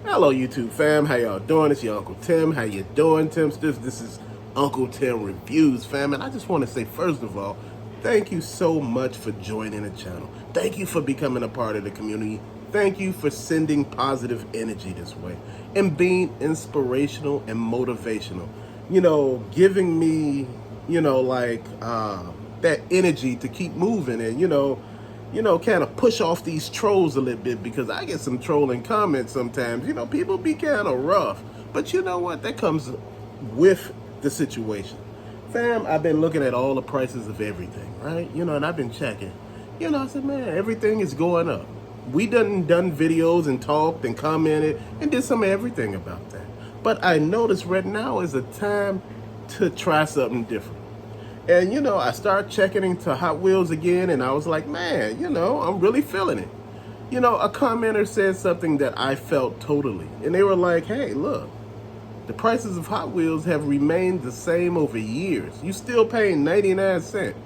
Hello YouTube fam, how y'all doing? It's your Uncle Tim. How you doing, Timsters? This is Uncle Tim Reviews, fam, and I just want to say, first of all, thank you so much for joining the channel. Thank you for becoming a part of the community. Thank you for sending positive energy this way and being inspirational and motivational. Giving me, that energy to keep moving and, kind of push off these trolls a little bit, because I get some trolling comments sometimes. People be kind of rough, but you know what? That comes with the situation. Fam, I've been looking at all the prices of everything, right? And I've been checking. I said, man, everything is going up. We done videos and talked and commented and did some of everything about that. But I noticed right now is a time to try something different. And, I started checking into Hot Wheels again, and I was like, man, I'm really feeling it. A commenter said something that I felt totally. And they were like, hey, look, the prices of Hot Wheels have remained the same over years. You still paying 99 cents.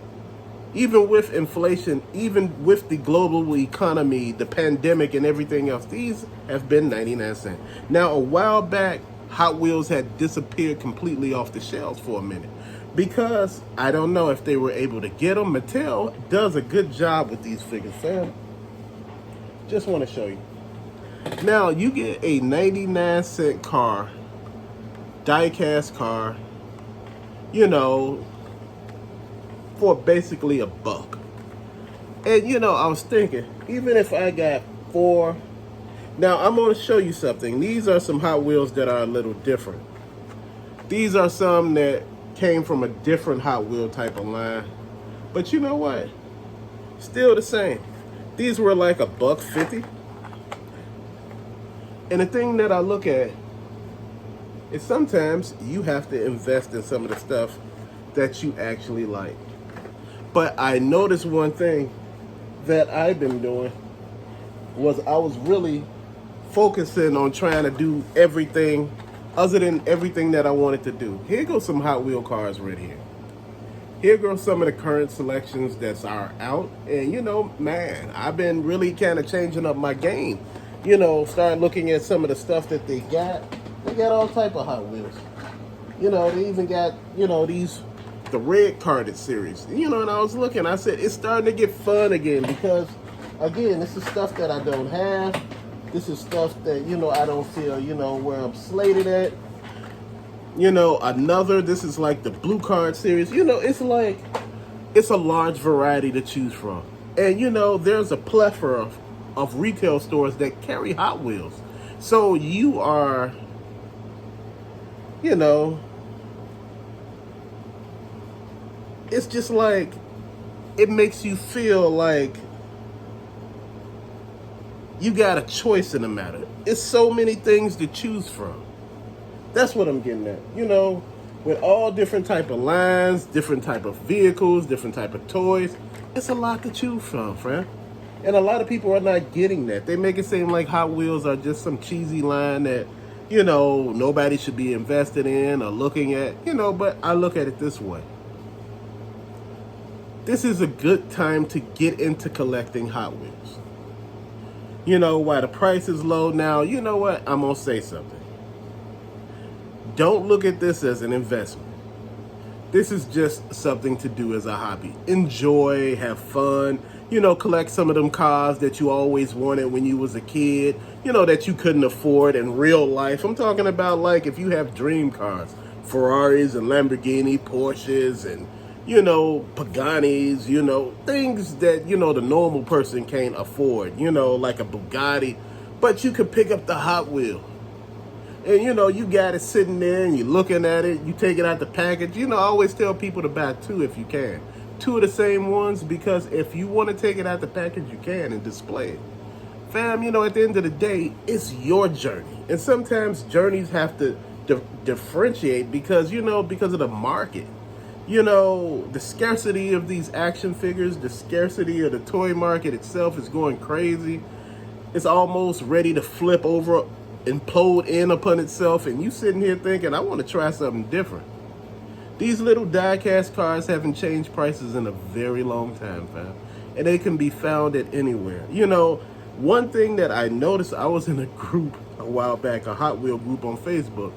Even with inflation, even with the global economy, the pandemic and everything else, these have been 99 cents. Now, a while back, Hot Wheels had disappeared completely off the shelves for a minute, because I don't know if they were able to get them. Mattel does a good job with these figures, fam. Just want to show you. Now, you get a 99-cent car, die-cast car, for basically $1. And, I was thinking, even if I got 4... Now, I'm going to show you something. These are some Hot Wheels that are a little different. These are some that came from a different Hot Wheel type of line. But you know what? Still the same. These were like $1.50. And the thing that I look at is sometimes you have to invest in some of the stuff that you actually like. But I noticed one thing that I've been doing was I was really focusing on trying to do everything other than everything that I wanted to do. Here goes some Hot Wheel cars right here. Here goes some of the current selections that are out. And man, I've been really kind of changing up my game. Start looking at some of the stuff that they got. They got all type of Hot Wheels. They even got, the red carded series. And I was looking, I said, it's starting to get fun again, because again, this is stuff that I don't have. This is stuff that, I don't feel, where I'm slated at. This is like the blue card series. It's like, it's a large variety to choose from. And, there's a plethora of retail stores that carry Hot Wheels. So you are, it's just like, it makes you feel like you got a choice in the matter. It's so many things to choose from. That's what I'm getting at. With all different type of lines, different type of vehicles, different type of toys, it's a lot to choose from, friend. And a lot of people are not getting that. They make it seem like Hot Wheels are just some cheesy line that, nobody should be invested in or looking at, but I look at it this way. This is a good time to get into collecting Hot Wheels. While the price is low now, you know what? I'm going to say something. Don't look at this as an investment. This is just something to do as a hobby. Enjoy, have fun, collect some of them cars that you always wanted when you was a kid, that you couldn't afford in real life. I'm talking about, like, if you have dream cars, Ferraris and Lamborghini, Porsches and Paganis, things that, the normal person can't afford, like a Bugatti, but you could pick up the Hot Wheel. And, you got it sitting there and you're looking at it, you take it out the package. I always tell people to buy 2 if you can. 2 of the same ones, because if you want to take it out the package, you can and display it. Fam, at the end of the day, it's your journey. And sometimes journeys have to differentiate because, because of the market. The scarcity of these action figures, the scarcity of the toy market itself is going crazy. It's almost ready to flip over, implode in upon itself, and you sitting here thinking, I want to try something different. These little die-cast cars haven't changed prices in a very long time, fam. And they can be found at anywhere. One thing that I noticed, I was in a group a while back, a Hot Wheel group on Facebook.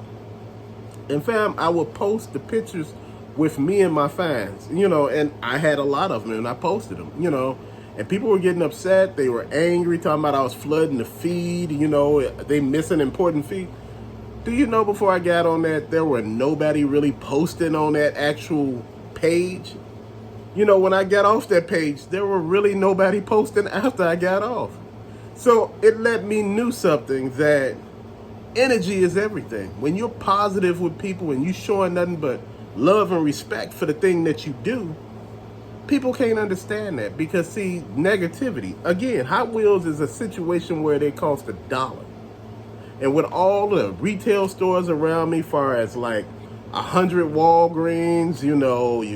And fam, I would post the pictures with me and my fans, and I had a lot of them and I posted them, and people were getting upset. They were angry, talking about I was flooding the feed, they missing important feed. Do you know, before I got on that, there were nobody really posting on that actual page? When I got off that page, there were really nobody posting after I got off. So it let me know something, that energy is everything. When you're positive with people and you showing nothing but love and respect for the thing that you do, people can't understand that, because see, negativity. Again, Hot Wheels is a situation where they cost $1. And with all the retail stores around me, far as like 100 Walgreens, you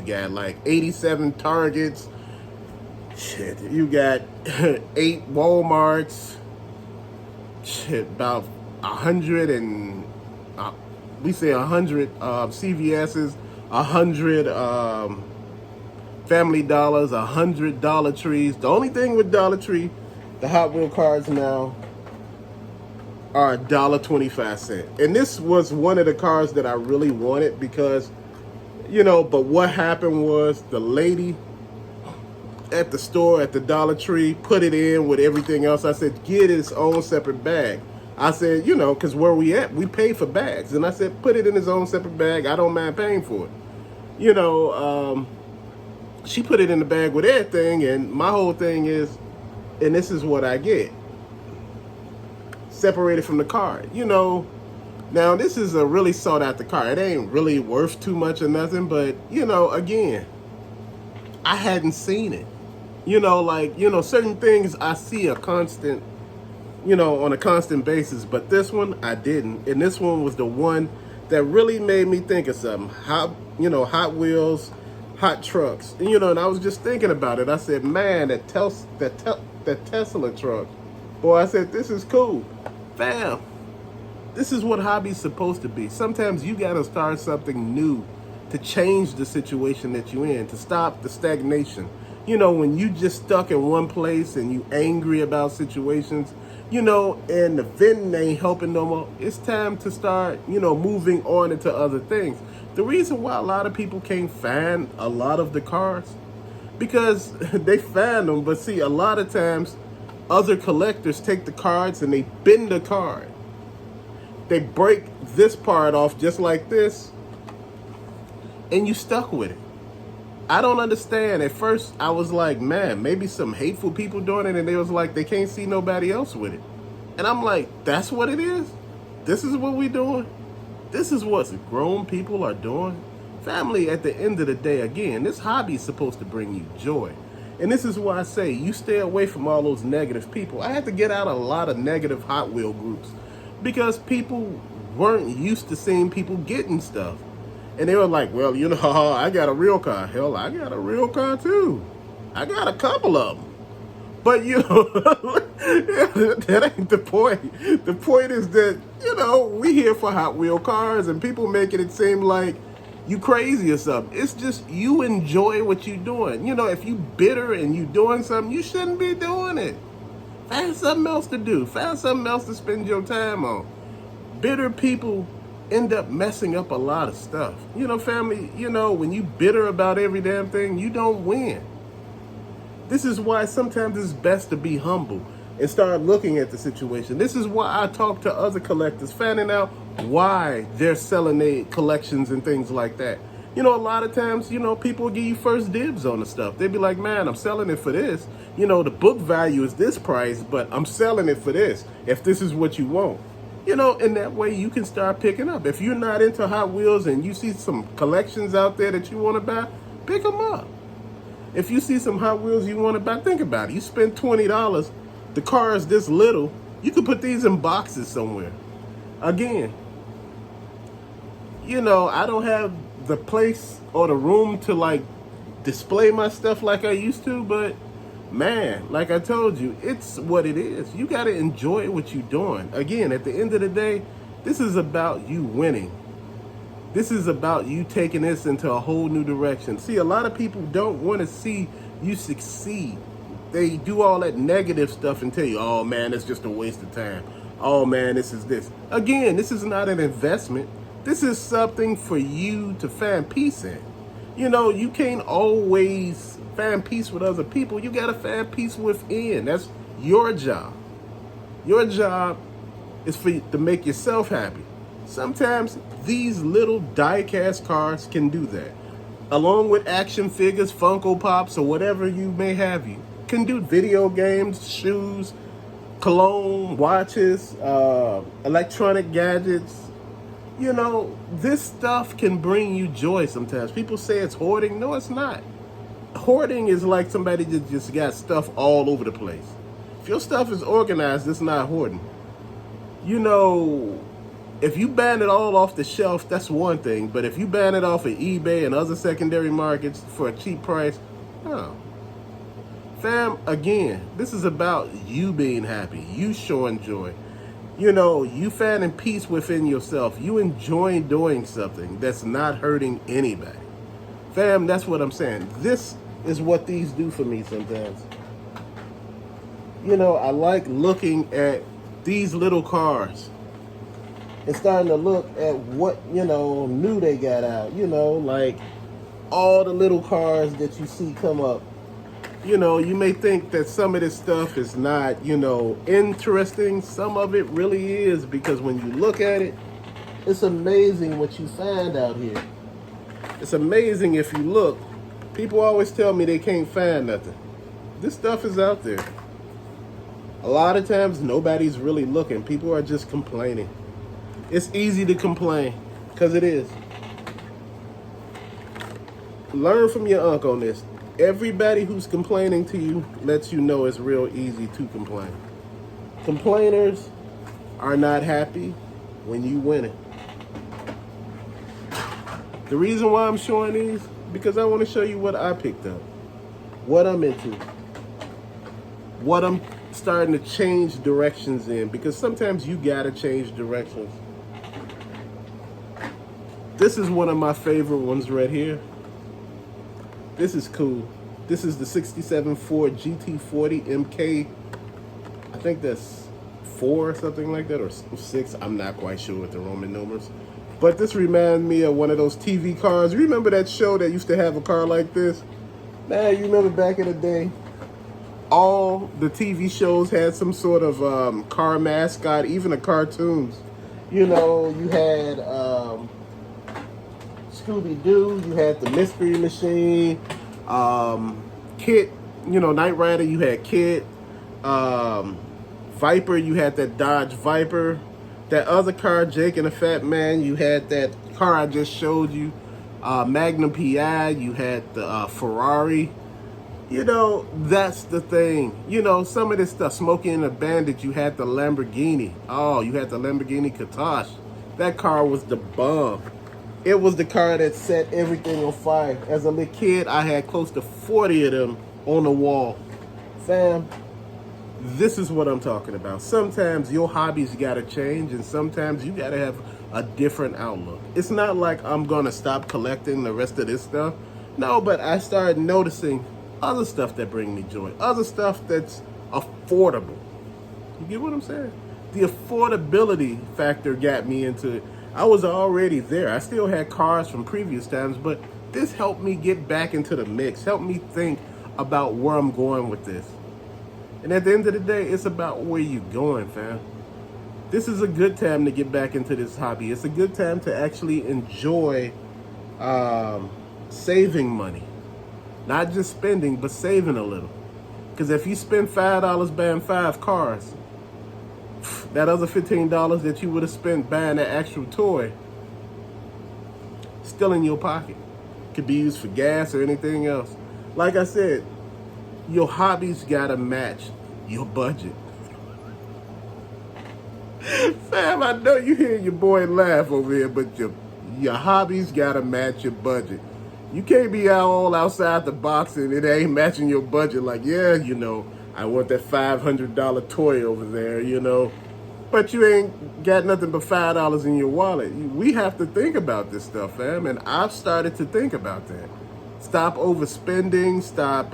got like 87 Targets, shit, you got 8 Walmarts, shit, about 100 and we say 100 CVS's, 100 Family Dollars, 100 Dollar Trees. The only thing with Dollar Tree, the Hot Wheel cards now are $1.25. And this was one of the cars that I really wanted, because, but what happened was the lady at the store, at the Dollar Tree, put it in with everything else. I said, get its own separate bag. I said, because where we at, we pay for bags. And I said, put it in its own separate bag. I don't mind paying for it. She put it in the bag with everything. And my whole thing is, and this is what I get, separated from the card. Now this is a really sought after car. It ain't really worth too much or nothing, but again, I hadn't seen it. Certain things I see a constant, on a constant basis, but this one I didn't. And this one was the one that really made me think of something. Hot Wheels, hot trucks. And I was just thinking about it. I said, man, that Tesla truck, boy, I said, this is cool. Fam, this is what hobby's supposed to be. Sometimes you got to start something new to change the situation that you're in, to stop the stagnation. When you just stuck in one place and you angry about situations, and the venting ain't helping no more, it's time to start, moving on into other things. The reason why a lot of people can't find a lot of the cars, because they find them, but see, a lot of times, other collectors take the cards and they bend the card. They break this part off just like this, and you stuck with it. I don't understand. At first, I was like, man, maybe some hateful people doing it, and they was like, they can't see nobody else with it. And I'm like, that's what it is? This is what we doing? This is what grown people are doing? Family, at the end of the day, again, this hobby is supposed to bring you joy. And this is why I say you stay away from all those negative people. I had to get out a lot of negative Hot Wheel groups, because people weren't used to seeing people getting stuff. And they were like, well, I got a real car. Hell, I got a real car too. I got a couple of them. But, that ain't the point. The point is that, we here for Hot Wheel cars, and people making it seem like you crazy or something. It's just you enjoy what you're doing. If you bitter and you doing something, you shouldn't be doing it. Find something else to do. Find something else to spend your time on. Bitter people end up messing up a lot of stuff. Family, when you bitter about every damn thing, you don't win. This is why sometimes it's best to be humble and start looking at the situation. This is why I talk to other collectors, finding out why they're selling their collections and things like that. A lot of times, people will give you first dibs on the stuff. They'd be like, man, I'm selling it for this. The book value is this price, but I'm selling it for this, if this is what you want. In that way you can start picking up. If you're not into Hot Wheels and you see some collections out there that you want to buy, pick them up. If you see some Hot Wheels you want to buy, think about it. You spend $20, the car is this little, you could put these in boxes somewhere. Again, I don't have the place or the room to like display my stuff like I used to, but man, like I told you, it's what it is. You got to enjoy what you're doing. Again, at the end of the day, this is about you winning. This is about you taking this into a whole new direction. See, a lot of people don't want to see you succeed. They do all that negative stuff and tell you, oh man, it's just a waste of time. Oh man, this is this. Again, this is not an investment. This is something for you to find peace in. You know, you can't always find peace with other people. You got to find peace within. That's your job. Your job is for you to make yourself happy. Sometimes these little die-cast cars can do that. Along with action figures, Funko Pops, or whatever you may have, you can do video games, shoes, cologne, watches, electronic gadgets. You know, this stuff can bring you joy sometimes. People say it's hoarding. No, it's not. Hoarding is like somebody that just got stuff all over the place. If your stuff is organized, it's not hoarding. You know, if you ban it all off the shelf, that's one thing. But if you ban it off of eBay and other secondary markets for a cheap price, no. Fam, again, this is about you being happy, you showing joy. You know, you finding peace within yourself. You enjoying doing something that's not hurting anybody. Fam, that's what I'm saying. This is what these do for me sometimes. You know, I like looking at these little cars and starting to look at what, you know, new they got out. You know, like all the little cars that you see come up. You know, you may think that some of this stuff is not, you know, interesting. Some of it really is, because when you look at it, it's amazing what you find out here. It's amazing if you look. People always tell me they can't find nothing. This stuff is out there. A lot of times, nobody's really looking. People are just complaining. It's easy to complain, because it is. Learn from your uncle on this. Everybody who's complaining to you lets you know it's real easy to complain. Complainers are not happy when you win it. The reason why I'm showing these, because I want to show you what I picked up, what I'm into, what I'm starting to change directions in, because sometimes you gotta change directions. This is one of my favorite ones right here. This is cool. This is the 67 Ford GT40 MK. I think that's 4 or something like that, or 6. I'm not quite sure with the Roman numbers. But this reminds me of one of those TV cars. You remember that show that used to have a car like this? Man, you remember back in the day, all the TV shows had some sort of car mascot, even the cartoons. You know, you had Scooby-Doo, you had the Mystery Machine, Kit, you know, Knight Rider, you had Kit, Viper, you had that Dodge Viper, that other car, Jake and the Fat Man, you had that car I just showed you, Magnum PI, you had the Ferrari. You know, that's the thing. You know, some of this stuff, Smokey and the Bandit, you had the Lamborghini. Oh, you had the Lamborghini Countach. That car was the bomb. It was the car that set everything on fire. As a little kid, I had close to 40 of them on the wall. Fam, this is what I'm talking about. Sometimes your hobbies gotta change, and sometimes you gotta have a different outlook. It's not like I'm gonna stop collecting the rest of this stuff. No, but I started noticing other stuff that bring me joy. Other stuff that's affordable. You get what I'm saying? The affordability factor got me into it. I was already there. I still had cars from previous times, but this helped me get back into the mix, helped me think about where I'm going with this. And at the end of the day, it's about where you're going, fam. This is a good time to get back into this hobby. It's a good time to actually enjoy saving money. Not just spending, but saving a little. Because if you spend $5 buying 5 cars, that other $15 that you would have spent buying that actual toy, still in your pocket. Could be used for gas or anything else. Like I said, your hobbies gotta match your budget. Fam, I know you hear your boy laugh over here, but your hobbies gotta match your budget. You can't be all outside the box and it ain't matching your budget. Like, yeah, you know, I want that $500 toy over there, you know. But you ain't got nothing but $5 in your wallet. We have to think about this stuff, fam. And I've started to think about that. Stop overspending. Stop,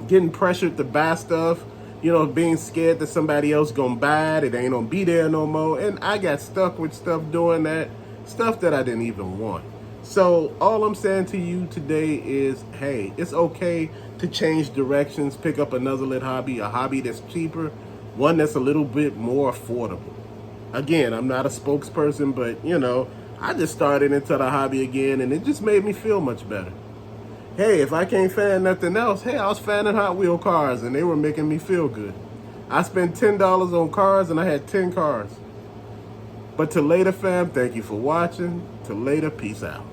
getting pressured to buy stuff being scared that somebody else gonna buy it, it ain't gonna be there no more. And I got stuck with stuff doing that, stuff that I didn't even want. So all I'm saying to you today is, hey, it's okay to change directions, pick up another lit hobby, a hobby that's cheaper, one that's a little bit more affordable. Again, I'm not a spokesperson, but I just started into the hobby again, and it just made me feel much better. Hey, if I can't find nothing else, hey, I was finding Hot Wheel cars, and they were making me feel good. I spent $10 on cars, and I had 10 cars. But till later, fam, thank you for watching. Till later, peace out.